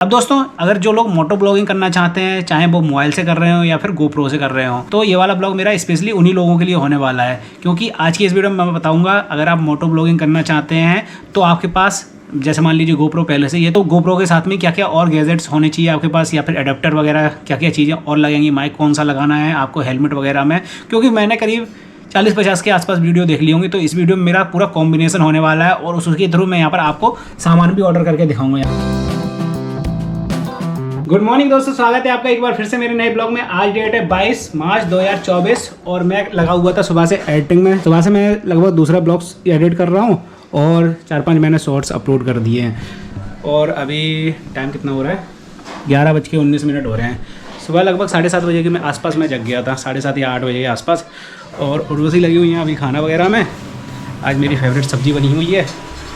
अब दोस्तों, अगर जो लोग मोटो ब्लॉगिंग करना चाहते हैं, चाहे वो मोबाइल से कर रहे हो या फिर गोप्रो से कर रहे हो, तो ये वाला ब्लॉग मेरा स्पेशली उन्हीं लोगों के लिए होने वाला है। क्योंकि आज की इस वीडियो में मैं बताऊंगा, अगर आप मोटो ब्लॉगिंग करना चाहते हैं तो आपके पास, जैसे मान लीजिए गोप्रो पहले से ये, तो गोप्रो के साथ में क्या क्या और गैजेट्स होने चाहिए आपके पास, या फिर एडेप्टर वगैरह क्या क्या चीज़ें और लगेंगी, माइक कौन सा लगाना है आपको, हेलमेट वगैरह में। क्योंकि मैंने करीब 40-50 के आसपास वीडियो देख ली होंगी, तो इस वीडियो में मेरा पूरा कॉम्बिनेशन होने वाला है और उसके थ्रू मैं यहाँ पर आपको सामान भी ऑर्डर करके दिखाऊंगा। गुड मॉर्निंग दोस्तों, स्वागत है आपका एक बार फिर से मेरे नए ब्लॉग में। आज डेट है 22 मार्च 2024 और मैं लगा हुआ था सुबह से एडिटिंग में। सुबह से मैं लगभग दूसरा ब्लॉग्स एडिट कर रहा हूँ और 4-5 मैंने शॉर्ट्स अपलोड कर दिए हैं। और अभी टाइम कितना हो रहा है, 11:19 हो रहे हैं। सुबह लगभग 7:30 बजे के मैं आसपास मैं जग गया था, 7:30 या 8 बजे के आसपास। और उर्वशी लगी हुई है अभी खाना वगैरह में। आज मेरी फेवरेट सब्ज़ी बनी हुई है,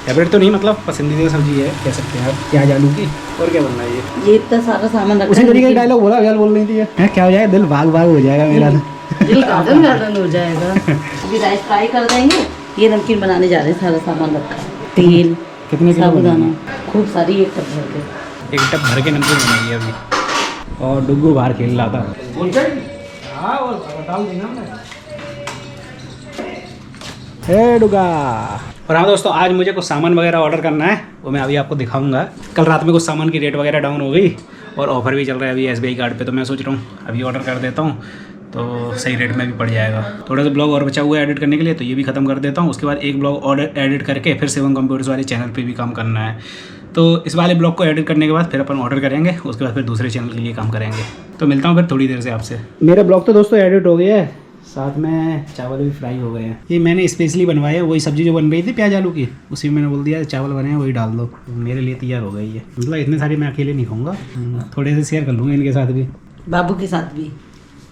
फेवरेट तो नहीं मतलब पसंदीदा सब्जी है कह सकते हैं आप, प्याज आलू की। और क्या बनना है ये इतना सारा सामान रखा। उसी तरीके का डायलॉग बोला, अभी बोल रही थी है, क्या हो जाएगा, दिल भाग भाग हो जाएगा मेरा, दिल गार्डन गार्डन हो जाएगा। अभी राइस फ्राई कर देंगे, ये नमकीन बनाने जा रहे हैं, सारा सामान रखा है, तेल, कितने किलो साबुदाना, खूब सारी एक टब भर के, एक टब भर के नमकीन बनाई है अभी। और डुग्गू बाहर खेल रहा था। हे डुगा। और हाँ दोस्तों, आज मुझे कुछ सामान वगैरह ऑर्डर करना है, वो मैं अभी आपको दिखाऊंगा। कल रात में कुछ सामान की रेट वगैरह डाउन हो गई और ऑफर भी चल रहा है अभी SBI कार्ड पे, तो मैं सोच रहा हूँ अभी ऑर्डर कर देता हूँ तो सही रेट में भी पड़ जाएगा। थोड़ा सा ब्लॉग और बचा हुआ है एडिट करने के लिए, तो ये भी ख़त्म कर देता हूँ। उसके बाद एक ब्लॉग और एडिट करके फिर शिवम कंप्यूटर्स वाले चैनल पर भी काम करना है। तो इस वाले ब्लॉग को एडिट करने के बाद फिर अपन ऑर्डर करेंगे, उसके बाद फिर दूसरे चैनल के लिए काम करेंगे। तो मिलता हूँ फिर थोड़ी देर से आपसे। मेरा ब्लॉग तो दोस्तों एडिट हो गया है, साथ में चावल भी फ्राई हो गए हैं। ये मैंने स्पेशली बनवाया है, वही सब्जी जो बन रही थी प्याज आलू की, उसी में मैंने बोल दिया चावल बने हैं वही डाल दो, मेरे लिए तैयार हो गई है। मतलब इतने सारे मैं अकेले नहीं खाऊंगा, थोड़े से शेयर कर लूँगा इनके साथ भी, बाबू के साथ भी।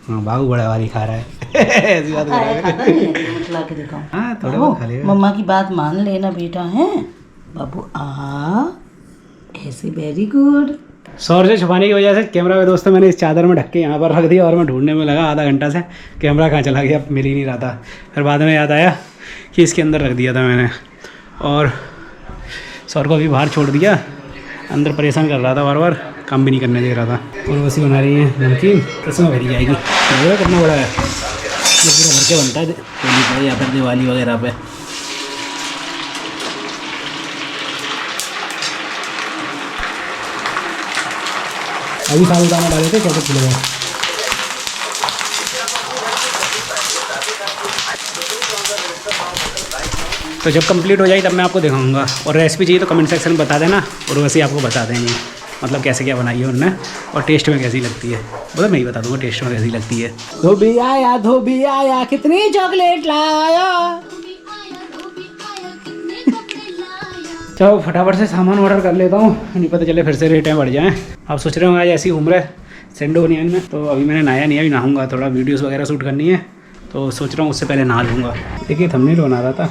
हाँ, बाबू बड़ा वाली खा रहा है। ऐसी बात के दिखाओ। हाँ, थोड़ा बहुत खा लेगा। मम्मा की बात मान लेना बेटा है बाबू। ऐसे वेरी गुड। सौर से छुपाने की वजह से कैमरा में दोस्तों मैंने इस चादर में ढक के यहाँ पर रख दिया और मैं ढूंढने में लगा आधा घंटा से, कैमरा कहाँ चला गया, मिल ही नहीं रहा था। फिर बाद में याद आया कि इसके अंदर रख दिया था मैंने, और सौर को अभी बाहर छोड़ दिया, अंदर परेशान कर रहा था, बार बार काम भी नहीं करने दे रहा था। और वैसी बना रही है नमकीन, इसमें भरी जाएगी। कितना बड़ा है ये, पूरा भर के बनता है होली पर या फिर दिवाली वगैरह पे। अभी साबुदाना डाले थे 14 किलो का। तो जब कंप्लीट हो जाए तब मैं आपको दिखाऊंगा। और रेसिपी चाहिए तो कमेंट सेक्शन में बता देना, और वैसे ही आपको बता देंगे मतलब कैसे क्या बनाई है उन्होंने और टेस्ट में कैसी लगती है। मतलब मैं ही बता दूंगा टेस्ट में कैसी लगती है। धोबी आया कितनी चॉकलेट लाया। चलो फटाफट से सामान ऑर्डर कर लेता हूँ, नहीं पता चले फिर से रेटें बढ़ जाएँ। आप सोच रहे हो आज ऐसी घूम रहे सेंडो बनियान में, तो अभी मैंने नहाया नहीं, अभी नहाऊंगा, थोड़ा वीडियोस वगैरह शूट करनी है, तो सोच रहा हूँ उससे पहले नहा लूँगा। देखिए थंबनेल बना रहा था,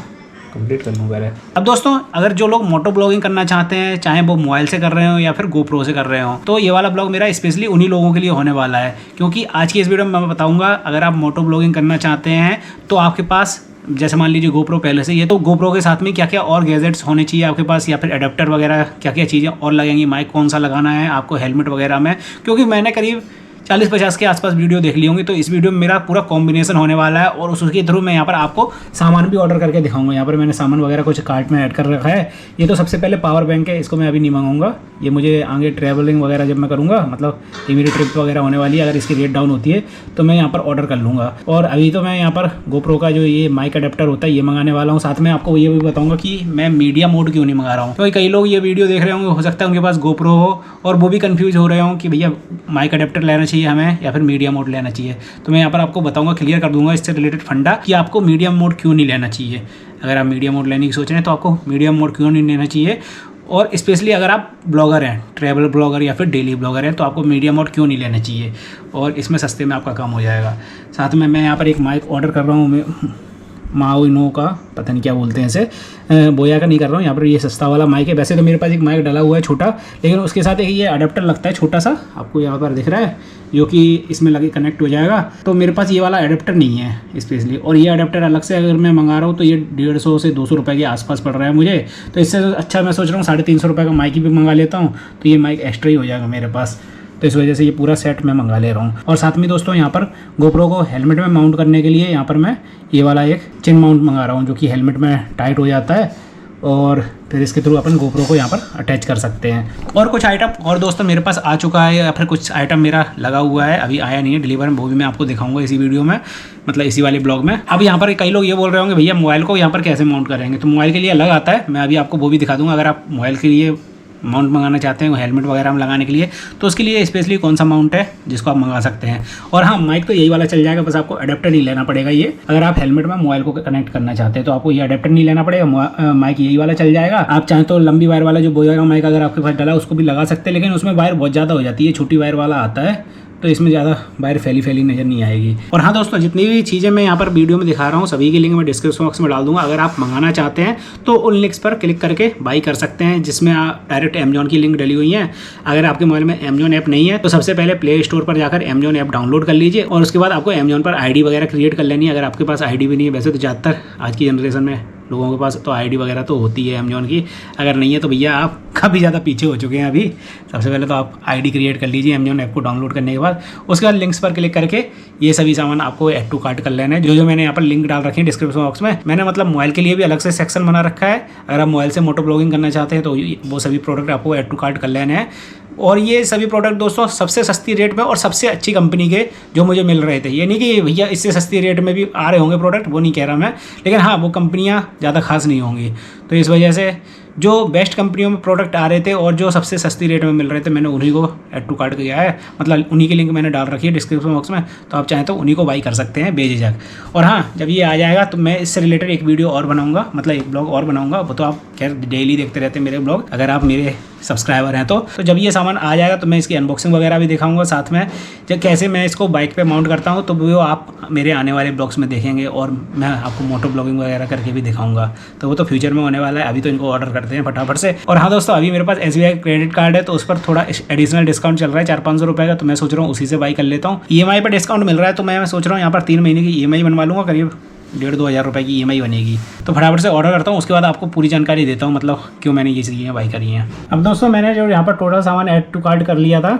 कंप्लीट कर लूँ पहले। अब दोस्तों, अगर जो लोग मोटो ब्लॉगिंग करना चाहते हैं, चाहे वो मोबाइल से कर रहे हो या फिर गोप्रो से कर रहे हो, तो ये वाला ब्लॉग मेरा स्पेशली उन्हीं लोगों के लिए होने वाला है। क्योंकि आज की इस वीडियो में मैं बताऊंगा, अगर आप मोटो ब्लॉगिंग करना चाहते हैं तो आपके पास, जैसे मान लीजिए गोप्रो पहले से ये, तो गोप्रो के साथ में क्या क्या और गैजेट्स होने चाहिए आपके पास, या फिर एडेप्टर वगैरह क्या क्या चीज़ें और लगेंगी, माइक कौन सा लगाना है आपको, हेलमेट वगैरह में। क्योंकि मैंने करीब 40-50 के आसपास वीडियो देख ली होंगी, तो इस वीडियो में मेरा पूरा कॉम्बिनेशन होने वाला है और उसके थ्रू मैं यहाँ पर आपको सामान भी ऑर्डर करके दिखाऊंगा। यहाँ पर मैंने सामान वगैरह कुछ कार्ट में ऐड कर रखा है। ये तो सबसे पहले पावर बैंक है, इसको मैं अभी नहीं मंगाऊंगा, ये मुझे आगे ट्रैवलिंग वगैरह जब मैं करूँगा, मतलब ये मेरी ट्रिप वगैरह होने वाली है, अगर इसकी रेट डाउन होती है तो मैं यहाँ पर ऑर्डर कर लूँगा। और अभी तो मैं यहाँ पर गोप्रो का जो ये माइक अडेप्टर होता है ये मंगाने वाला हूँ। साथ में आपको ये भी बताऊँगा कि मैं मीडिया मोड क्यों नहीं मंगा रहा हूँ, क्योंकि कई लोग ये वीडियो देख रहे होंगे, हो सकता है उनके पास गोप्रो हो और वो भी कन्फ्यूज़ हो रहे हों कि भैया माइक अडेप्टर लेना चाहिए हमें या फिर मीडिया मोड लेना चाहिए। तो मैं यहाँ पर आपको बताऊंगा, क्लियर कर दूंगा इससे रिलेटेड फंडा कि आपको मीडियम मोड क्यों नहीं लेना चाहिए। अगर आप मीडियम मोड लेने की सोच रहे हैं तो आपको मीडियम मोड क्यों नहीं लेना चाहिए, और स्पेशली अगर आप ब्लॉगर हैं, ट्रैवल ब्लॉगर या फिर डेली ब्लॉगर हैं, तो आपको मीडियम मोड क्यों नहीं लेना चाहिए, और इसमें सस्ते में आपका काम हो जाएगा। साथ में मैं यहाँ पर एक माइक ऑर्डर कर रहा हूँ, माउइनो का, पता नहीं क्या बोलते हैं इसे, बोया का नहीं कर रहा हूँ। यहाँ पर ये सस्ता वाला माइक है। वैसे तो मेरे पास एक माइक डला हुआ है छोटा, लेकिन उसके साथ एक ये अडेप्टर लगता है छोटा सा, आपको यहाँ पर दिख रहा है, जो कि इसमें लगे कनेक्ट हो जाएगा। तो मेरे पास ये वाला अडेप्टर नहीं है स्पेशली, और ये अडेप्टर अलग से अगर मैं मंगा रहा हूँ तो ये 150 से 200 रुपये के आसपास पड़ रहा है मुझे। तो इससे अच्छा मैं सोच रहा हूँ 350 रुपये का माइक भी मंगा लेता हूँ, तो ये माइक एक्स्ट्रा ही हो जाएगा मेरे पास। तो इस वजह से ये पूरा सेट मैं मंगा ले रहा हूँ। और साथ में दोस्तों यहाँ पर GoPro को हेलमेट में माउंट करने के लिए यहाँ पर मैं ये वाला एक चिन माउंट मंगा रहा हूँ, जो कि हेलमेट में टाइट हो जाता है और फिर इसके थ्रू अपन GoPro को यहाँ पर अटैच कर सकते हैं। और कुछ आइटम और दोस्तों मेरे पास आ चुका है, या फिर कुछ आइटम मेरा लगा हुआ है, अभी आया नहीं है डिलीवर में, वो भी मैं आपको दिखाऊंगा इसी वीडियो में, मतलब इसी वाले ब्लॉग में। अब यहाँ पर कई लोग ये बोल रहे होंगे भैया मोबाइल को यहाँ पर कैसे माउंट करेंगे, तो मोबाइल के लिए अलग आता है, मैं अभी आपको वो भी दिखा दूँगा। अगर आप मोबाइल के लिए माउंट मंगाना चाहते हैं हेलमेट वगैरह में लगाने के लिए, तो उसके लिए स्पेशली कौन सा माउंट है जिसको आप मंगा सकते हैं। और हाँ, माइक तो यही वाला चल जाएगा, बस आपको अडेप्टर नहीं लेना पड़ेगा। ये अगर आप हेलमेट में मोबाइल को कनेक्ट करना चाहते हैं तो आपको ये अडेप्टर नहीं लेना पड़ेगा, माइक यही वाला चल जाएगा। आप चाहें तो लंबी वायर वाला जो बोया का माइक अगर आपके पास डला उसको भी लगा सकते हैं, लेकिन उसमें वायर बहुत ज़्यादा हो जाती है, छोटी वायर वाला आता है, तो इसमें ज़्यादा वायर फैली नज़र नहीं आएगी। और हाँ दोस्तों, जितनी भी चीज़ें मैं यहाँ पर वीडियो में दिखा रहा हूँ सभी की लिंक मैं डिस्क्रिप्शन बॉक्स में डाल दूंगा। अगर आप मंगाना चाहते हैं तो उन लिंक्स पर क्लिक करके बाई कर सकते हैं, जिसमें आप डायरेक्ट अमेजॉन की लिंक डली हुई है। अगर आपके मोबाइल में अमेजॉन ऐप नहीं है तो सबसे पहले प्ले स्टोर पर जाकर अमेजॉन ऐप डाउनलोड कर लीजिए, और उसके बाद आपको अमेजॉन पर आईडी वगैरह क्रिएट कर लेनी है। अगर आपके पास आईडी भी नहीं है, वैसे तो ज़्यादातर आज की जनरेशन में लोगों के पास तो आईडी वगैरह तो होती है अमेजॉन की, अगर नहीं है तो भैया आप काफ़ी ज़्यादा पीछे हो चुके हैं अभी। सबसे पहले तो आप आईडी क्रिएट कर लीजिए अमेजॉन ऐप को डाउनलोड करने के बाद। उसके बाद लिंक्स पर क्लिक करके ये सभी सामान आपको ऐड टू कार्ट कर लेना है, जो मैंने यहाँ पर लिंक डाल रखे हैं डिस्क्रिप्शन बॉक्स में। मैंने मतलब मोबाइल के लिए भी अलग से सेक्शन बना रखा है, अगर आप मोबाइल से मोटो ब्लॉगिंग करना चाहते हैं तो वो सभी प्रोडक्ट आपको ऐड टू कार्ट कर लेने हैं। और ये सभी प्रोडक्ट दोस्तों सबसे सस्ती रेट में और सबसे अच्छी कंपनी के जो मुझे मिल रहे थे। ये नहीं कि भैया इससे सस्ती रेट में भी आ रहे होंगे प्रोडक्ट, वो नहीं कह रहा मैं, लेकिन हाँ वो कंपनियाँ ज़्यादा खास नहीं होंगी। तो इस वजह से जो बेस्ट कंपनियों में प्रोडक्ट आ रहे थे और जो सबसे सस्ती रेट में मिल रहे थे, मैंने उन्हीं को ऐड टू कार्ट किया है, मतलब उन्हीं की लिंक मैंने डाल रखी है डिस्क्रिप्शन बॉक्स में, तो आप चाहें तो उन्हीं को बाई कर सकते हैं बेझिझक। और हाँ, जब ये आ जाएगा तो मैं इससे रिलेटेड एक वीडियो और बनाऊंगा, मतलब एक ब्लॉग और बनाऊंगा। वो तो आप खैर डेली देखते रहते हैं मेरे ब्लॉग, अगर आप मेरे सब्सक्राइबर हैं तो जब ये सामान आ जाएगा तो मैं इसकी अनबॉक्सिंग वगैरह भी दिखाऊंगा, साथ में जब कैसे मैं इसको बाइक पे माउंट करता हूँ तो वो आप मेरे आने वाले ब्लॉग्स में देखेंगे, और मैं आपको मोटो ब्लॉगिंग वगैरह करके भी दिखाऊंगा। तो वो तो फ्यूचर में होने वाला है, अभी तो इनको ऑर्डर करते हैं फटाफट से। और हाँ दोस्तों, अभी मेरे पास SBI क्रेडिट कार्ड है, तो उस पर थोड़ा एडिशनल डिस्काउंट चल रहा है 400-500 रुपये का, तो मैं सोच रहा हूँ उसी से बाई कर लेता हूँ। EMI पर डिस्काउंट मिल रहा है, तो मैं सोच रहा हूँ यहाँ पर 3 महीने की EMI बनवा लूँगा, करीब 1,500-2 हज़ार रुपये की EMI बनेगी। तो फटाफट से ऑर्डर करता हूँ, उसके बाद आपको पूरी जानकारी देता हूँ, मतलब क्यों मैंने ये चीज़ें बाई करी हैं। अब दोस्तों, मैंने जो यहाँ पर टोटल सामान ऐड टू कार्ट कर लिया था,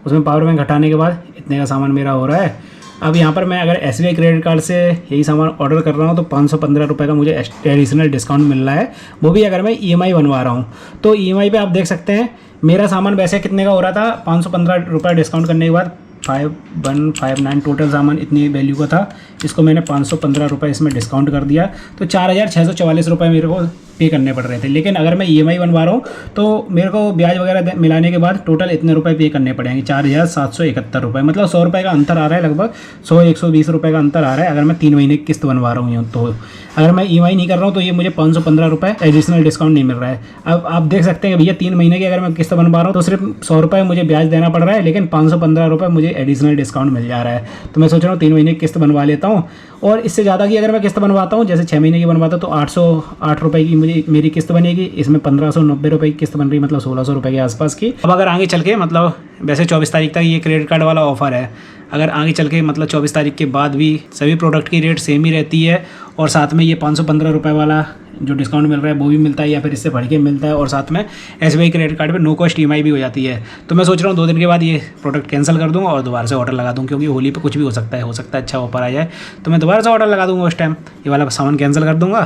उसमें पावर बैंक हटाने के बाद इतने का सामान मेरा हो रहा है। अब यहाँ पर मैं अगर SBI क्रेडिट कार्ड से यही सामान ऑर्डर कर रहा हूँ तो 515 रुपये का मुझे एडिशनल डिस्काउंट मिल रहा है, वो भी अगर मैं EMI बनवा रहा हूँ। तो EMI पे आप देख सकते हैं मेरा सामान वैसे कितने का हो रहा था, 515 रुपये डिस्काउंट करने के बाद 5159 टोटल सामान इतनी वैल्यू का था। इसको मैंने 515 रुपये इसमें डिस्काउंट कर दिया, तो 4,644 रुपये मेरे को पे करने पड़ रहे थे। लेकिन अगर मैं EMI बनवा रहा हूँ तो मेरे को ब्याज वगैरह मिलाने के बाद टोटल इतने रुपए पे करने पड़ेंगे, 4,771 रुपये, मतलब 100 रुपये का अंतर आ रहा है, लगभग 100-120 रुपये का अंतर आ रहा है अगर मैं 3 महीने की किस्त बनवा रहा हूँ। तो अगर मैं EMI नहीं कर रहा हूँ तो ये मुझे 515 रुपये एडिशनल डिस्काउंट नहीं मिल रहा है। अब आप देख सकते हैं भैया 3 महीने की अगर मैं किस्त बनवा रहा हूँ तो सिर्फ 100 रुपये मुझे ब्याज देना पड़ रहा है, लेकिन 515 रुपये मुझे एडिशनल डिस्काउंट मिल जा रहा है। तो मैं सोच रहा हूँ 3 महीने की किस्त बनवा लेता हूँ, और इससे ज़्यादा की अगर मैं किस्त बनवाता हूँ, जैसे 6 महीने की बनवाता हूँ तो 808 रुपये की मेरी किस्त बनेगी, इसमें 1590 रुपये की किस्त बन रही, मतलब 1600 रुपये के आसपास की। अब अगर आगे चल के, मतलब वैसे 24 तारीख तक ये क्रेडिट कार्ड वाला ऑफर है, अगर आगे चल के मतलब 24 तारीख के बाद भी सभी प्रोडक्ट की रेट सेम ही रहती है, और साथ में ये 515 रुपये वाला जो डिस्काउंट मिल रहा है वो भी मिलता है, या फिर इससे बढ़ के मिलता है, और साथ में SBI क्रेडिट कार्ड पे नो कॉस्ट EMI भी हो जाती है, तो मैं सोच रहा हूँ 2 दिन के बाद ये प्रोडक्ट कैंसिल कर दूँगा और दोबारा से ऑर्डर लगा दूँ, क्योंकि होली पे कुछ भी हो सकता है अच्छा ऑफर आ जाए, तो मैं दोबारा से ऑर्डर लगा दूँगा। उस टाइम ये वाला सामान कैंसिल कर दूँगा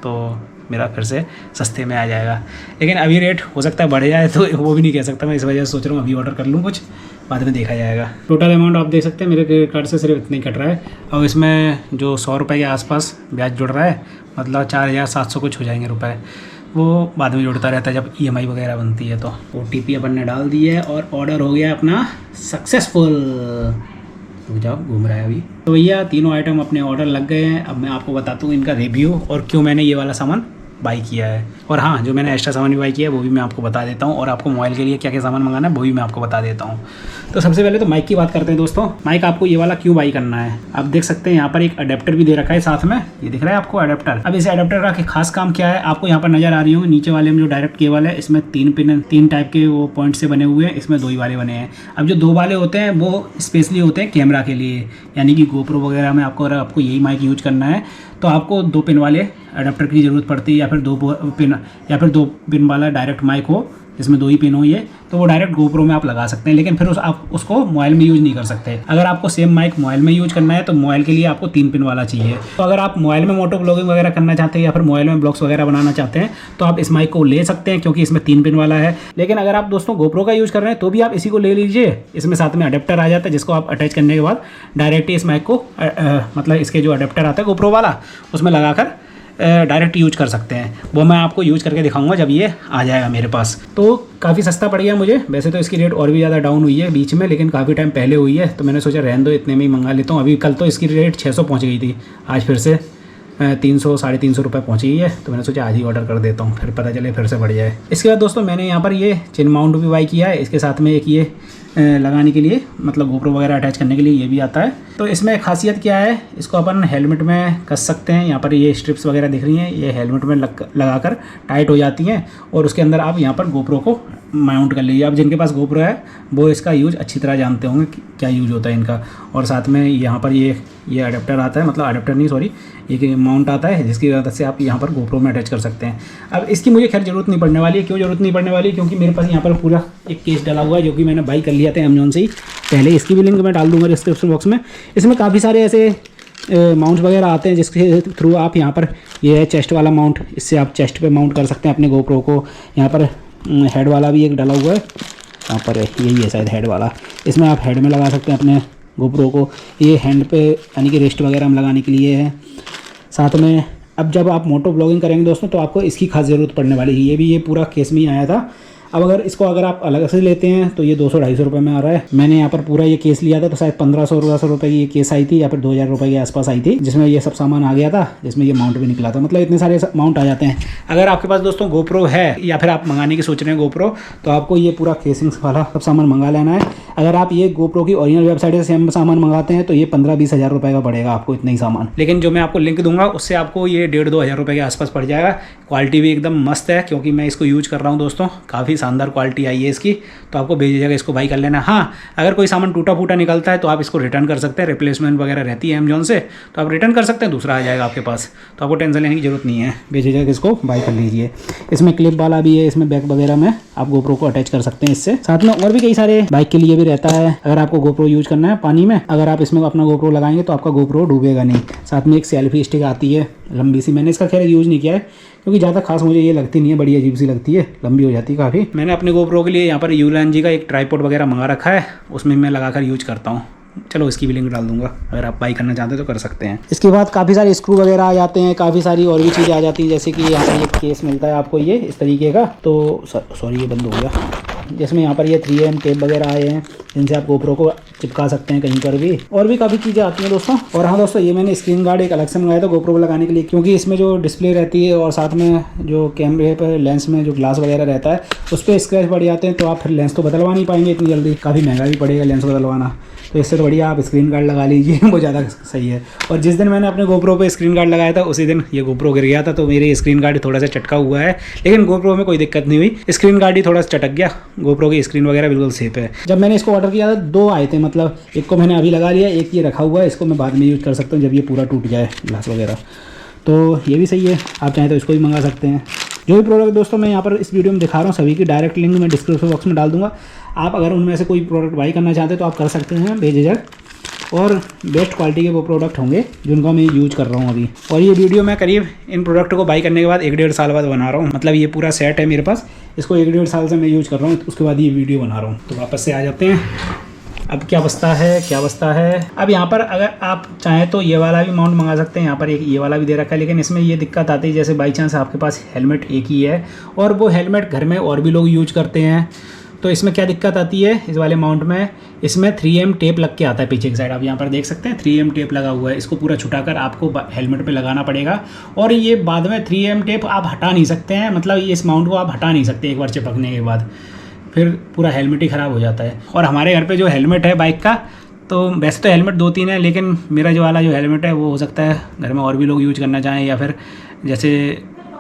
तो मेरा फिर से सस्ते में आ जाएगा। लेकिन अभी रेट हो सकता है बढ़ जाए, तो वो भी नहीं कह सकता मैं, इस वजह से सोच रहा हूँ अभी ऑर्डर कर लूँ, कुछ बाद में देखा जाएगा। टोटल अमाउंट आप देख सकते हैं मेरे क्रेडिट कार्ड से सिर्फ इतना ही कट रहा है, और इसमें जो 100 रुपये के आसपास ब्याज जुड़ रहा है, मतलब 4,700 कुछ हो जाएंगे रुपये, वो बाद में जुड़ता रहता है जब EMI वगैरह बनती है। तो OTP अपन ने डाल दी है और ऑर्डर हो गया अपना सक्सेसफुल। रुक जाओ, घूम रहा है अभी। तो भैया तीनों आइटम अपने ऑर्डर लग गए हैं। अब मैं आपको बताता हूँ इनका रिव्यू और क्यों मैंने ये वाला सामान बाई किया है। और हाँ, जो मैंने एक्स्ट्रा सामान भी बाई किया है वो भी मैं आपको बता देता हूँ, और आपको मोबाइल के लिए क्या क्या सामान मंगाना है वो भी मैं आपको बता देता हूँ। तो सबसे पहले तो माइक की बात करते हैं दोस्तों। माइक आपको ये वाला क्यों बाई करना है, आप देख सकते हैं यहाँ पर एक अडेप्टर भी दे रखा है साथ में, ये दिख रहा है आपको अडेप्टर। अब इस अडेप्टर का खास काम क्या है, आपको यहाँ पर नजर आ रही होंगी नीचे वाले में जो डायरेक्ट केबल है, इसमें 3 पिन 3 टाइप के वो पॉइंट से बने हुए हैं, इसमें 2 ही वाले बने हैं। अब जो 2 वाले होते हैं वो स्पेशली होते हैं कैमरा के लिए, यानी कि गोप्रो वगैरह में आपको अगर आपको यही माइक यूज करना है तो आपको 2 पिन वाले अडेप्टर की ज़रूरत पड़ती है, या फिर 2 पिन वाला डायरेक्ट माइक हो जिसमें 2 ही पिन हो, ये तो वो डायरेक्ट गोप्रो में आप लगा सकते हैं। लेकिन फिर आप उसको मोबाइल में यूज़ नहीं कर सकते। अगर आपको सेम माइक मोबाइल में यूज करना है तो मोबाइल के लिए आपको 3 पिन वाला चाहिए। तो अगर आप मोबाइल में मोटो ब्लॉगिंग वगैरह करना चाहते हैं या फिर मोबाइल में ब्लॉग्स वगैरह बनाना चाहते हैं तो आप इस माइक को ले सकते हैं, क्योंकि इसमें 3 पिन वाला है। लेकिन अगर आप दोस्तों गोप्रो का यूज़ कर रहे हैं तो भी आप इसी को ले लीजिए, इसमें साथ में अडेप्टर आ जाता है जिसको आप अटैच करने के बाद डायरेक्ट इस माइक को मतलब इसके जो अडेप्टर आता है गोप्रो वाला उसमें लगाकर डायरेक्ट यूज कर सकते हैं। वो मैं आपको यूज करके दिखाऊंगा जब ये आ जाएगा मेरे पास। तो काफ़ी सस्ता पड़ गया मुझे, वैसे तो इसकी रेट और भी ज़्यादा डाउन हुई है बीच में, लेकिन काफ़ी टाइम पहले हुई है तो मैंने सोचा रहने दो, इतने में ही मंगा लेता हूँ। अभी कल तो इसकी रेट 600 पहुँच गई थी, आज फिर से 300 साढ़े 300 रुपये पहुँच गई है, तो मैंने सोचा आज ही ऑर्डर कर देता हूँ, फिर पता चले फिर से बढ़ जाए। इसके बाद दोस्तों मैंने यहाँ पर ये चिन माउंट भी बाई किया है, इसके साथ में एक ये लगाने के लिए मतलब गोप्रो वगैरह अटैच करने के लिए ये भी आता है। तो इसमें खासियत क्या है, इसको अपन हेलमेट में कस सकते हैं। यहाँ पर ये स्ट्रिप्स वगैरह दिख रही हैं, ये हेलमेट में लगाकर टाइट हो जाती हैं, और उसके अंदर आप यहाँ पर गोप्रो को माउंट कर लीजिए। अब जिनके पास गोप्रो है वो इसका यूज़ अच्छी तरह जानते होंगे क्या यूज़ होता है इनका। और साथ में यहाँ पर ये अडेप्टर आता है, मतलब अडेप्टर नहीं सॉरी, एक माउंट आता है जिसकी मदद से आप यहाँ पर गोप्रो में अटैच कर सकते हैं। अब इसकी मुझे खैर ज़रूरत नहीं पड़ने वाली है। क्यों ज़रूरत नहीं पड़ने वाली है, क्योंकि मेरे पास यहाँ पर पूरा एक केस डला हुआ है जो कि मैंने बाई कर लिया था अमेज़न से ही पहले। इसकी भी लिंक मैं डाल दूँगा डिस्क्रिप्शन बॉक्स में। इसमें काफ़ी सारे ऐसे माउंट्स वगैरह आते हैं जिसके थ्रू आप यहाँ पर ये है चेस्ट वाला माउंट, इससे आप चेस्ट पे माउंट कर सकते हैं अपने गोप्रो को। यहाँ पर हेड वाला भी एक डला हुआ है, यहाँ पर यही है शायद हेड वाला, इसमें आप हेड में लगा सकते हैं अपने गोप्रो को। ये हैंड पे यानी कि रिस्ट वगैरह में लगाने के लिए है। साथ में अब जब आप मोटो ब्लॉगिंग करेंगे दोस्तों तो आपको इसकी खास ज़रूरत पड़ने वाली है। ये भी ये पूरा केस में ही आया था। अब अगर आप अलग से लेते हैं तो ये 200-250 रुपये में आ रहा है। मैंने यहाँ पर पूरा ये केस लिया था तो शायद 1500 रुपये की ये केस आई थी, या फिर 2000 रुपये के आसपास आई थी, जिसमें ये सब सामान आ गया था, जिसमें ये माउंट भी निकला था। मतलब इतने सारे माउंट आ जाते हैं। अगर आपके पास दोस्तों गोप्रो है या फिर आप मंगाने की सोच रहे हैं गोप्रो, तो आपको ये पूरा केसिंग्स वाला सब सामान मंगा लेना है। अगर आप ये गोप्रो की ओरिजिनल वेबसाइट से सेम सामान मंगाते हैं तो ये 15-20 हज़ार रुपये का पड़ेगा आपको, इतना ही सामान। लेकिन जो मैं आपको लिंक दूंगा उससे आपको ये 1,500-2 हज़ार रुपये के आसपास पड़ जाएगा। क्वालिटी भी एकदम मस्त है, क्योंकि मैं इसको यूज कर रहा हूँ दोस्तों, काफ़ी शानदार क्वालिटी आई है इसकी। तो आपको बेझिझक इसको बाई कर लेना। हाँ, अगर कोई सामान टूटा फूटा निकलता है तो आप इसको रिटर्न कर सकते हैं, रिप्लेसमेंट वगैरह रहती है अमेज़न से, तो आप रिटर्न कर सकते हैं, दूसरा आ जाएगा आपके पास। तो आपको टेंशन लेने की जरूरत नहीं है, बेझिझक इसको बाई कर लीजिए। इसमें क्लिप वाला भी है, इसमें बैक वगैरह में आप गोप्रो को अटैच कर सकते हैं इससे। साथ में और भी कई सारे बाइक के लिए भी रहता है। अगर आपको गोप्रो यूज करना है पानी में, अगर आप इसमें अपना गोप्रो लगाएंगे तो आपका गोप्रो डूबेगा नहीं। साथ में एक सेल्फी स्टिक आती है लंबी सी, मैंने इसका खैर यूज़ नहीं किया है क्योंकि ज़्यादा खास मुझे ये लगती नहीं है, बड़ी अजीब सी लगती है, लंबी हो जाती है काफ़ी। मैंने अपने गोप्रो के लिए यहाँ पर यूएनजी का एक ट्राइपॉड वगैरह मंगा रखा है, उसमें मैं लगाकर यूज करता हूँ। चलो इसकी भी लिंक डाल दूंगा, अगर आप बाई करना चाहते हैं तो कर सकते हैं। इसके बाद काफ़ी सारे स्क्रू वगैरह आ जाते हैं, काफ़ी सारी और भी चीज़ें आ जाती हैं, जैसे कि यहाँ पर एक केस मिलता है आपको ये इस तरीके का, तो सॉरी ये बंद हो गया, जिसमें यहाँ पर ये 3M टेप वगैरह आए हैं जिनसे आप गोप्रो को चिपका सकते हैं कहीं पर भी। और भी काफ़ी चीज़ें आती हैं दोस्तों। और हाँ दोस्तों, ये मैंने स्क्रीन गार्ड एक अलग से मंगाया था गोप्रो को लगाने के लिए, क्योंकि इसमें जो डिस्प्ले रहती है और साथ में जो कैमरे पर लेंस में जो ग्लास वगैरह रहता है उस पर स्क्रैच पड़ जाते हैं, तो आप फिर लेंस तो बदलवा नहीं पाएंगे इतनी जल्दी, काफ़ी महंगा भी पड़ेगा लेंस बदलवाना। तो इससे तो बढ़िया आप स्क्रीन गार्ड लगा लीजिए, वो ज़्यादा सही है। और जिस दिन मैंने अपने गोप्रो पे स्क्रीन गार्ड लगाया था उसी दिन ये गोप्रो गिर गया था, तो मेरे स्क्रीन गार्ड थोड़ा सा चटका हुआ है, लेकिन गोप्रो में कोई दिक्कत नहीं हुई, स्क्रीन गार्ड ही थोड़ा सा चटक गया, गोप्रो की स्क्रीन वगैरह बिल्कुल सेफ है। जब मैंने इसको ऑर्डर किया था 2 आए थे, मतलब एक को मैंने अभी लगा लिया, एक ये रखा हुआ है, इसको मैं बाद में यूज़ कर सकता हूँ जब ये पूरा टूट जाए ग्लास वगैरह, तो ये भी सही है। आप चाहें तो इसको भी मंगा सकते हैं। जो भी प्रोडक्ट दोस्तों मैं यहाँ पर इस वीडियो में दिखा रहा हूँ सभी की डायरेक्ट लिंक मैं डिस्क्रिप्शन बॉक्स में डाल दूँगा। आप अगर उनमें से कोई प्रोडक्ट बाई करना चाहते हैं तो आप कर सकते हैं बेझिझक, और बेस्ट क्वालिटी के वो प्रोडक्ट होंगे जिनको मैं यूज कर रहा हूँ अभी। और ये वीडियो मैं करीब इन प्रोडक्ट को बाई करने के बाद 1-1.5 साल बाद बना रहा हूँ, मतलब ये पूरा सेट है मेरे पास, इसको 1-1.5 साल से मैं यूज कर रहा हूँ, उसके बाद ये वीडियो बना रहा हूँ। तो वापस से आ जाते हैं। अब क्या बचता है, अब यहाँ पर अगर आप चाहें तो ये वाला भी माउंट मंगा सकते हैं। यहाँ पर एक ये वाला भी दे रखा है, लेकिन इसमें ये दिक्कत आती है जैसे बाई चांस आपके पास हेलमेट एक ही है और वो हेलमेट घर में और भी लोग यूज करते हैं, तो इसमें क्या दिक्कत आती है इस वाले माउंट में, इसमें 3M टेप लग के आता है पीछे की साइड। आप यहाँ पर देख सकते हैं 3M टेप लगा हुआ है। इसको पूरा छुटाकर आपको हेलमेट पे लगाना पड़ेगा। और ये बाद में 3M टेप आप हटा नहीं सकते हैं, मतलब ये इस माउंट को आप हटा नहीं सकते एक बार चिपकने के बाद, फिर पूरा हेलमेट ही ख़राब हो जाता है। और हमारे घर पे जो हेलमेट है बाइक का, तो वैसे तो हेलमेट 2-3 है, लेकिन मेरा जो वाला जो हेलमेट है वो हो सकता है घर में और भी लोग यूज करना चाहें, या फिर जैसे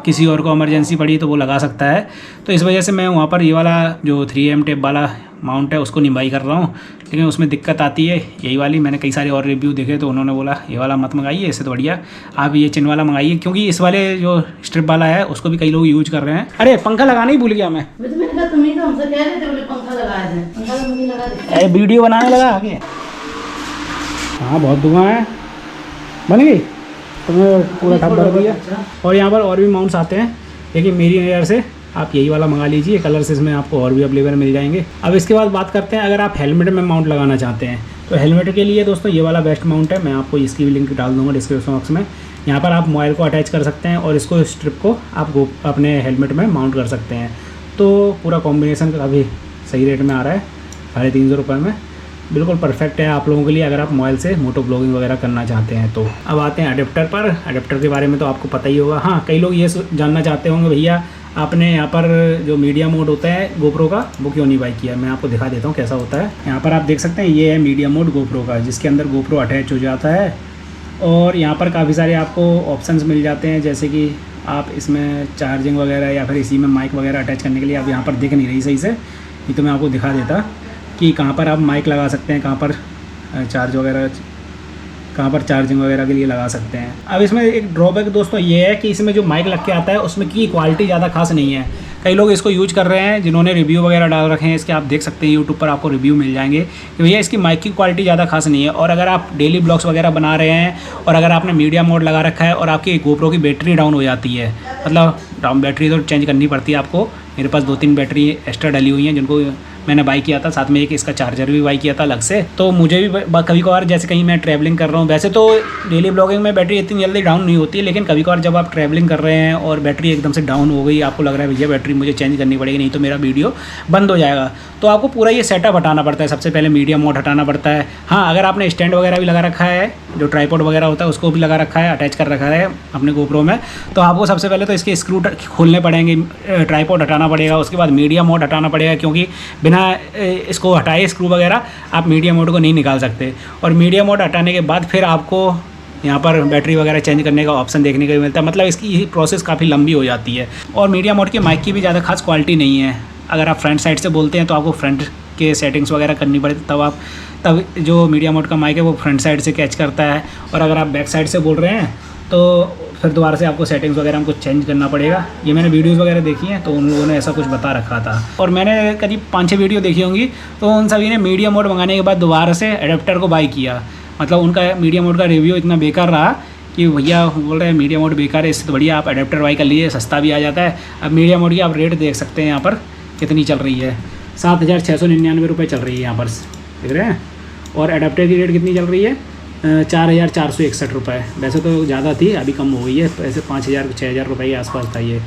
किसी और को इमरजेंसी पड़ी तो वो लगा सकता है। तो इस वजह से मैं वहाँ पर ये वाला जो 3M टेप वाला माउंट है उसको नहीं बाई कर रहा हूँ। लेकिन उसमें दिक्कत आती है यही वाली। मैंने कई सारे और रिव्यू देखे तो उन्होंने बोला ये वाला मत मंगाइए, इससे तो बढ़िया आप ये चिन वाला मंगाइए, क्योंकि इस वाले जो स्ट्रिप वाला है उसको भी कई लोग यूज कर रहे हैं। अरे पंखा लगाना ही भूल गया मैं। मैंने कहा तुम ही तो हमसे कह रहे थे बोले पंखा लगा दें, पंखा तो मुझे लगा दे। वीडियो बनाने लगा आगे। हाँ बहुत दुआ है, बन गई, तुम्हें पूरा ठप भर दिया। और यहाँ पर और भी माउंट्स आते हैं, लेकिन मेरी नज़र से आप यही वाला मंगा लीजिए। कलर्स इसमें आपको और भी अवेलेबल मिल जाएंगे। अब इसके बाद बात करते हैं, अगर आप हेलमेट में माउंट लगाना चाहते हैं तो हेलमेट के लिए दोस्तों ये वाला बेस्ट माउंट है। मैं आपको इसकी भी लिंक डाल दूँगा डिस्क्रिप्शन बॉक्स में। यहाँ पर आप मोबाइल को अटैच कर सकते हैं और इसको स्ट्रिप को आप अपने हेलमेट में माउंट कर सकते हैं। तो पूरा कॉम्बिनेशन काफ़ी सही रेट में आ रहा है, 350 रुपये में। बिल्कुल परफेक्ट है आप लोगों के लिए अगर आप मोबाइल से मोटो ब्लॉगिंग वगैरह करना चाहते हैं तो। अब आते हैं अडेप्टर पर। अडेप्टर के बारे में तो आपको पता ही होगा। हाँ, कई लोग ये जानना चाहते होंगे भैया आपने यहाँ पर जो मीडिया मोड होता है गोप्रो का वो क्यों नहीं बाई किया। मैं आपको दिखा देता हूँ कैसा होता है। यहाँ पर आप देख सकते हैं ये है मीडिया मोड गोप्रो का, जिसके अंदर गोप्रो अटैच हो जाता है। और यहाँ पर काफ़ी सारे आपको ऑप्शंस मिल जाते हैं, जैसे कि आप इसमें चार्जिंग वगैरह या फिर इसी में माइक वगैरह अटैच करने के लिए। अब यहाँ पर दिख नहीं रही सही से, ये तो मैं आपको दिखा देता कि कहाँ पर आप माइक लगा सकते हैं, कहाँ पर चार्ज वगैरह, कहाँ पर चार्जिंग वगैरह के लिए लगा सकते हैं। अब इसमें एक ड्रॉबैक दोस्तों ये है कि इसमें जो माइक लग के आता है उसमें की क्वालिटी ज़्यादा खास नहीं है। कई लोग इसको यूज कर रहे हैं जिन्होंने रिव्यू वगैरह डाल रखे हैं इसके, आप देख सकते हैं यूट्यूब पर आपको रिव्यू मिल जाएंगे कि भैया इसकी माइक की क्वालिटी ज़्यादा खास नहीं है। और अगर आप डेली ब्लॉग्स वगैरह बना रहे हैं और अगर आपने मीडिया मोड लगा रखा है और आपकी गोप्रो की बैटरी डाउन हो जाती है, मतलब डाउन बैटरी तो चेंज करनी पड़ती है आपको। मेरे पास 2-3 बैटरी एक्स्ट्रा डली हुई हैं जिनको मैंने बाई किया था, साथ में एक इसका चार्जर भी बाई किया था अलग से। तो मुझे भी कभी कभार जैसे कहीं मैं ट्रैवलिंग कर रहा हूँ, वैसे तो डेली ब्लॉगिंग में बैटरी इतनी जल्दी डाउन नहीं होती है, लेकिन कभी कभार जब आप ट्रैवलिंग कर रहे हैं और बैटरी एकदम से डाउन हो गई, आपको लग रहा है भैया बैटरी मुझे चेंज करनी पड़ेगी नहीं तो मेरा वीडियो बंद हो जाएगा, तो आपको पूरा ये सेटअप हटाना पड़ता है। सबसे पहले मीडिया मोड हटाना पड़ता है। हाँ, अगर आपने स्टैंड वगैरह भी लगा रखा है, जो ट्राइपॉड वगैरह होता है उसको भी लगा रखा है, अटैच कर रखा है अपने गोप्रो में, तो आपको सबसे पहले तो इसके स्क्रू खोलने पड़ेंगे, ट्राइपॉड हटाना पड़ेगा, उसके बाद मीडिया मोड हटाना पड़ेगा, क्योंकि बिना इसको हटाए स्क्रू वगैरह आप मीडिया मोड को नहीं निकाल सकते। और मीडिया मोड हटाने के बाद फिर आपको यहाँ पर बैटरी वगैरह चेंज करने का ऑप्शन देखने को मिलता है। मतलब इसकी प्रोसेस काफ़ी लंबी हो जाती है। और मीडिया मोड की माइक की भी ज़्यादा खास क्वालिटी नहीं है। अगर आप फ्रंट साइड से बोलते हैं तो आपको फ्रंट के सेटिंग्स वगैरह करनी पड़ती, तब जो मीडिया मोड का माइक है वो फ्रंट साइड से कैच करता है। और अगर आप बैक साइड से बोल रहे हैं तो फिर दोबारा से आपको सेटिंग्स वगैरह हमको चेंज करना पड़ेगा। ये मैंने वीडियोस वगैरह देखी हैं तो उन लोगों ने ऐसा कुछ बता रखा था, और मैंने करीब 5-6 वीडियो देखी होंगी, तो उन सभी ने मीडिया मोड मंगाने के बाद दोबारा से एडेप्टर को बाई किया। मतलब उनका मीडिया मोड का रिव्यू इतना बेकार रहा कि भैया बोल रहे हैं मीडिया मोड बेकार है, इससे तो बढ़िया आप एडेप्टर बाई कर लीजिए, सस्ता भी आ जाता है। अब मीडिया मोड की आप रेट देख सकते हैं यहाँ पर कितनी चल रही है, 7,699 रुपये चल रही है यहाँ पर, देख रहे हैं। और एडेप्टर की रेट कितनी चल रही है, 4,461 रुपये। वैसे तो ज़्यादा थी, अभी कम हो गई है। वैसे 5,000-6,000 रुपये के आसपास था, ये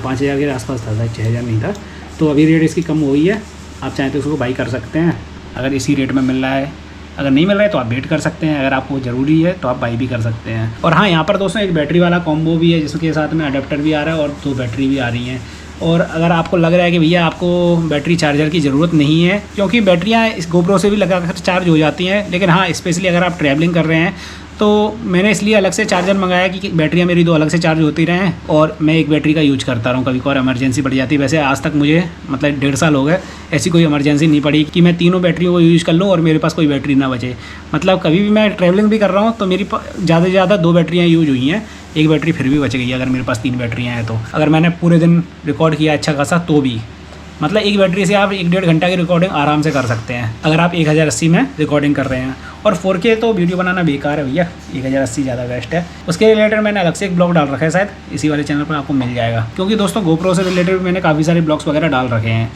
5,000 के आसपास था, 6,000 नहीं था। तो अभी रेट इसकी कम हो गई है, आप चाहें तो उसको बाई कर सकते हैं अगर इसी रेट में मिल रहा है। अगर नहीं मिल रहा है तो आप वेट कर सकते हैं, अगर आपको ज़रूरी है तो आप बाई भी कर सकते हैं। और हाँ, यहाँ पर दोस्तों एक बैटरी वाला कॉम्बो भी है जिसके साथ में अडेप्टर भी आ रहा है और 2 बैटरी भी आ रही हैं। और अगर आपको लग रहा है कि भैया आपको बैटरी चार्जर की ज़रूरत नहीं है, क्योंकि बैटरियाँ इस गोप्रो से भी लगाकर चार्ज हो जाती हैं, लेकिन हाँ स्पेशली अगर आप ट्रैवलिंग कर रहे हैं तो मैंने इसलिए अलग से चार्जर मंगाया कि बैटरियाँ मेरी 2 अलग से चार्ज होती रहें और मैं एक बैटरी का यूज करता रहूँ, कभी और इमरजेंसी पड़ जाती है। वैसे आज तक मुझे मतलब 1.5 साल हो गए ऐसी कोई इमरजेंसी नहीं पड़ी कि मैं तीनों बैटरियों को यूज़ कर लूँ और मेरे पास कोई बैटरी ना बचे। मतलब कभी भी मैं ट्रैवलिंग भी कर रहा हूँ तो मेरी ज़्यादा से ज़्यादा 2 बैटरियाँ यूज हुई हैं, एक बैटरी फिर भी बच गई है अगर मेरे पास 3 बैटरियाँ हैं तो। अगर मैंने पूरे दिन रिकॉर्ड किया अच्छा खासा तो भी मतलब एक बैटरी से आप 1-1.5 घंटा की रिकॉर्डिंग आराम से कर सकते हैं अगर आप 1080 में रिकॉर्डिंग कर रहे हैं। और 4K तो वीडियो बनाना बेकार है भैया, 1080 ज़्यादा बेस्ट है। उसके रिलेटेड मैंने अलग से एक ब्लॉग डाल रखा है, शायद इसी वाले चैनल पर आपको मिल जाएगा, क्योंकि दोस्तों गोप्रो से रिलेटेड मैंने काफ़ी सारे ब्लॉग्स वगैरह डाल रखे हैं।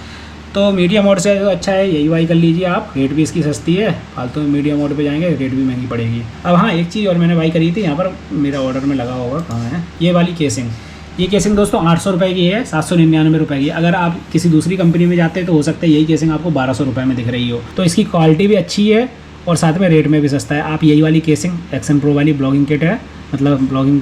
तो मीडिया मोड से जो अच्छा है यही बाई कर लीजिए आप, रेट भी इसकी सस्ती है। फालतू में मीडिया मोड पे जाएंगे रेट भी महंगी पड़ेगी। अब हाँ, एक चीज़ और मैंने बाई करी थी, यहाँ पर मेरा ऑर्डर में लगा होगा, कहाँ है ये वाली केसिंग। ये केसिंग दोस्तों 800 रुपये की है, 799 रुपये की। अगर आप किसी दूसरी कंपनी में जाते हैं तो हो सकता है यही केसिंग आपको 1200 रुपये में दिख रही हो। तो इसकी क्वालिटी भी अच्छी है और साथ में रेट में भी सस्ता है। आप यही वाली केसिंग एक्शन प्रो वाली ब्लॉगिंग किट है, मतलब ब्लॉगिंग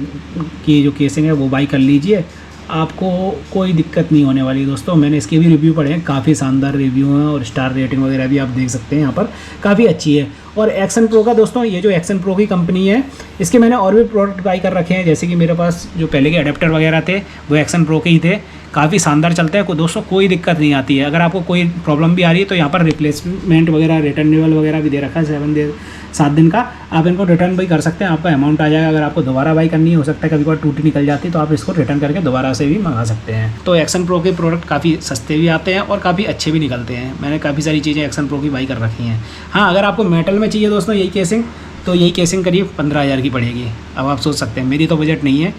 की जो केसिंग है वो बाई कर लीजिए, आपको कोई दिक्कत नहीं होने वाली दोस्तों। मैंने इसके भी रिव्यू पढ़े हैं, काफ़ी शानदार रिव्यू हैं और स्टार रेटिंग वगैरह भी आप देख सकते हैं यहाँ पर, काफ़ी अच्छी है। और एक्शन प्रो का दोस्तों, ये जो एक्शन प्रो की कंपनी है, इसके मैंने और भी प्रोडक्ट बाई कर रखे हैं। जैसे कि मेरे पास जो पहले के अडेप्टर वगैरह थे वो एक्शन प्रो के ही थे, काफ़ी शानदार चलते हैं दोस्तों, कोई दिक्कत नहीं आती है। अगर आपको कोई प्रॉब्लम भी आ रही है तो यहाँ पर रिप्लेसमेंट वगैरह, रिटर्नेबल वगैरह भी दे रखा है 7 दिन का। आप इनको रिटर्न भी कर सकते हैं, आपका अमाउंट आ जाएगा। अगर आपको दोबारा बाई करनी है, हो सकता है कभी कभार टूटी निकल जाती है, तो आप इसको रिटर्न करके दोबारा से भी मंगा सकते हैं। तो एक्शन प्रो के प्रोडक्ट काफ़ी सस्ते भी आते हैं और काफ़ी अच्छे भी निकलते हैं। मैंने काफ़ी सारी चीज़ें एक्शन प्रो की बाई कर रखी हैं। हाँ, अगर आपको मेटल में चाहिए दोस्तों यही केसिंग, तो यही केसिंग करीब 15,000 की पड़ेगी। अब आप सोच सकते हैं, मेरी तो बजट नहीं है,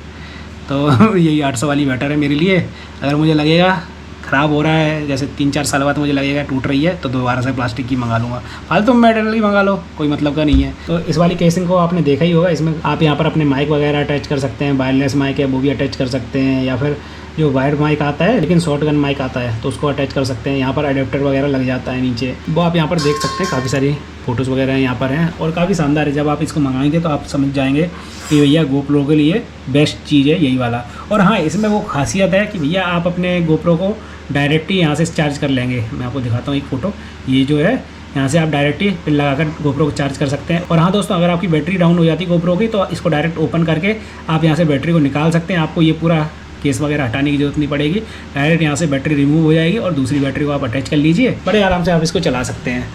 तो यही 800 वाली बेटर है मेरे लिए। अगर मुझे लगेगा ख़राब हो रहा है, जैसे 3-4 साल बाद मुझे लगेगा टूट रही है, तो दोबारा से प्लास्टिक की मंगा लूँगा। फालतू में मेटल की मंगा लो, कोई मतलब का नहीं है। तो इस वाली केसिंग को आपने देखा ही होगा। इसमें आप यहाँ पर अपने माइक वगैरह अटैच कर सकते हैं, वायरलेस माइक है वो भी अटैच कर सकते हैं, या फिर जो वायर माइक आता है लेकिन शॉटगन माइक आता है तो उसको अटैच कर सकते हैं। यहाँ पर अडेप्टर वगैरह लग जाता है नीचे, वो आप यहाँ पर देख सकते हैं। काफ़ी सारी फ़ोटोज़ वगैरह यहाँ पर हैं और काफ़ी शानदार है। जब आप इसको मंगाएंगे तो आप समझ जाएंगे कि भैया गोप्रो के लिए बेस्ट चीज़ है यही वाला। और हाँ, इसमें वो खासियत है कि भैया आप अपने गोप्रो को डायरेक्ट ही यहाँ से चार्ज कर लेंगे। मैं आपको दिखाता हूँ एक फ़ोटो, ये जो है यहाँ से आप डायरेक्ट ही पिन लगाकर गोप्रो को चार्ज कर सकते हैं। और हाँ दोस्तों, अगर आपकी बैटरी डाउन हो जाती है गोप्रो की, तो इसको डायरेक्ट ओपन करके आप यहाँ से बैटरी को निकाल सकते हैं। आपको ये पूरा केस वगैरह हटाने की जरूरत नहीं पड़ेगी, डायरेक्ट यहाँ से बैटरी रिमूव हो जाएगी और दूसरी बैटरी को आप अटैच कर लीजिए, बड़े आराम से आप इसको चला सकते हैं।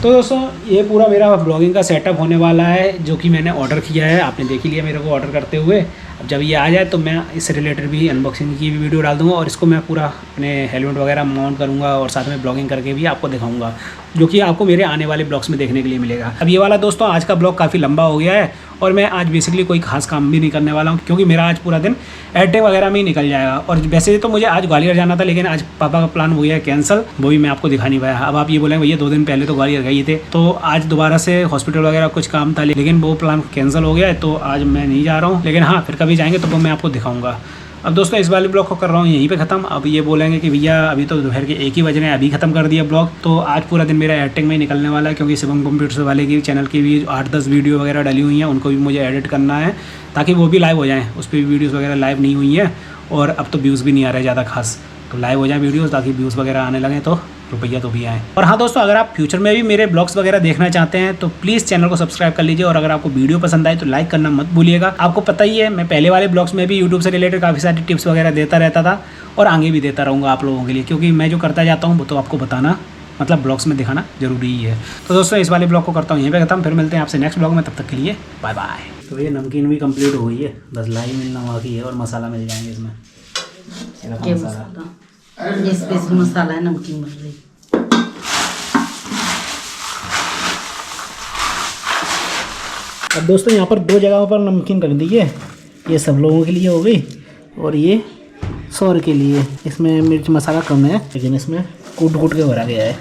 तो दोस्तों, ये पूरा मेरा ब्लॉगिंग का सेटअप होने वाला है, जो कि मैंने ऑर्डर किया है। आपने देख ही लिया मेरे को ऑर्डर करते हुए। अब जब ये आ जाए तो मैं इससे रिलेटेड भी अनबॉक्सिंग की भी वीडियो डाल दूँगा और इसको मैं पूरा अपने हेलमेट वगैरह माउंट करूँगा और साथ में ब्लॉगिंग करके भी आपको दिखाऊँगा, जो कि आपको मेरे आने वाले ब्लॉग्स में देखने के लिए मिलेगा। अब ये वाला दोस्तों आज का ब्लॉग काफ़ी लंबा हो गया है और मैं आज बेसिकली कोई खास काम भी नहीं करने वाला हूँ, क्योंकि मेरा आज पूरा दिन एडिटिंग वगैरह में ही निकल जाएगा। और वैसे तो मुझे आज ग्वालियर जाना था, लेकिन आज पापा का प्लान हो गया कैंसिल, वो भी मैं आपको दिखा नहीं पाया। अब आप ये बोलेंगे भैया 2 दिन पहले तो ग्वालियर गए थे, तो आज दोबारा से हॉस्पिटल वगैरह कुछ काम था, लेकिन वो प्लान कैंसिल हो गया है, तो आज मैं नहीं जा रहा हूँ। लेकिन हाँ, फिर कभी जाएंगे तो वो मैं आपको दिखाऊंगा। अब दोस्तों, इस वाले ब्लॉग को कर रहा हूँ यहीं पे ख़त्म। अब ये बोलेंगे कि भैया अभी तो दोपहर के 1 ही बज रहे हैं, अभी ख़त्म कर दिया ब्लॉग। तो आज पूरा दिन मेरा एडिटिंग में ही निकलने वाला है, क्योंकि शिवम कंप्यूटर्स वाले की चैनल की भी 8-10 वीडियो वगैरह डली हुई हैं, उनको भी मुझे एडिट करना है ताकि वो भी लाइव हो जाएँ। उस पर भी वीडियोज़ वगैरह लाइव नहीं हुई हैं और अब तो व्यूज़ भी नहीं आ रहे ज़्यादा खास, तो लाइव हो जाए वीडियोज़ ताकि व्यूज़ वगैरह आने लगे तो रुपया तो भी आए। और हाँ दोस्तों, अगर आप फ्यूचर में भी मेरे ब्लॉग्स वगैरह देखना चाहते हैं तो प्लीज़ चैनल को सब्सक्राइब कर लीजिए। और अगर आपको वीडियो पसंद आए तो लाइक करना मत भूलिएगा। आपको पता ही है, मैं पहले वाले ब्लॉग्स में भी यूट्यूब से रिलेटेड काफ़ी सारी टिप्स वगैरह देता रहता था और आगे भी देता रहूँगा आप लोगों के लिए, क्योंकि मैं जो करता जाता हूँ वो तो आपको बताना, मतलब ब्लॉग्स में दिखाना जरूरी ही है। तो दोस्तों, इस वाले ब्लॉग को करता हूँ यहीं पे खत्म, फिर मिलते हैं आपसे नेक्स्ट ब्लॉग में, तब तक के लिए बाय बाय। तो ये नमकीन भी कंप्लीट हो गई है, बस लाई मिलना बाकी है और मसाला मिल जाएंगे इसमें। ये मसाला, ये स्पेशल मसाला है नमकीन बन रही। अब दोस्तों, यहाँ पर 2 जगहों पर नमकीन कर दीजिए। ये सब लोगों के लिए हो गई और ये 100 के लिए। इसमें मिर्च मसाला कम है, लेकिन इसमें कूट कूट के भरा गया है।